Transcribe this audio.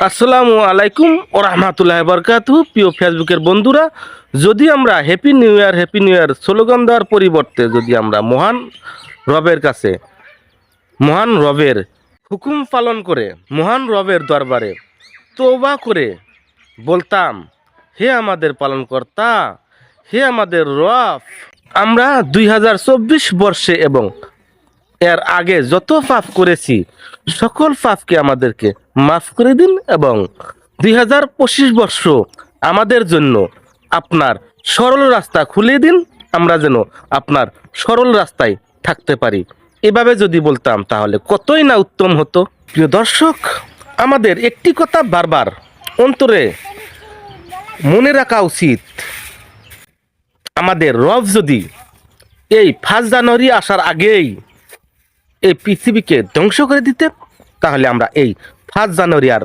আসসালামু আলাইকুম ও রহমতুল্লাহ বরকাতু। প্রিয় ফেসবুকের বন্ধুরা, যদি আমরা হ্যাপি নিউ ইয়ার স্লোগান দেওয়ার পরিবর্তে যদি আমরা মহান রবের কাছে, মহান রবের হুকুম পালন করে মহান রবের দরবারে তওবা করে বলতাম, হে আমাদের পালনকর্তা, হে আমাদের রব, আমরা 2024 বর্ষে এবং এর আগে যত পাপ করেছি সকল পাপকে আমাদেরকে মাফ করে দিন এবং 2025 বর্ষ আমাদের জন্য আপনার সরল রাস্তা খুলে দিন, আমরা যেন আপনার সরল রাস্তায় থাকতে পারি। এভাবে যদি বলতাম তাহলে কতই না উত্তম হতো। প্রিয় দর্শক, আমাদের একটি কথা বারবার অন্তরে মনে রাখা উচিত, আমাদের রব যদি এই 5 জানুয়ারি আসার আগেই এই পৃথিবীকে ধ্বংস করে দিতে, তাহলে আমরা এই 5 জানুয়ারি আর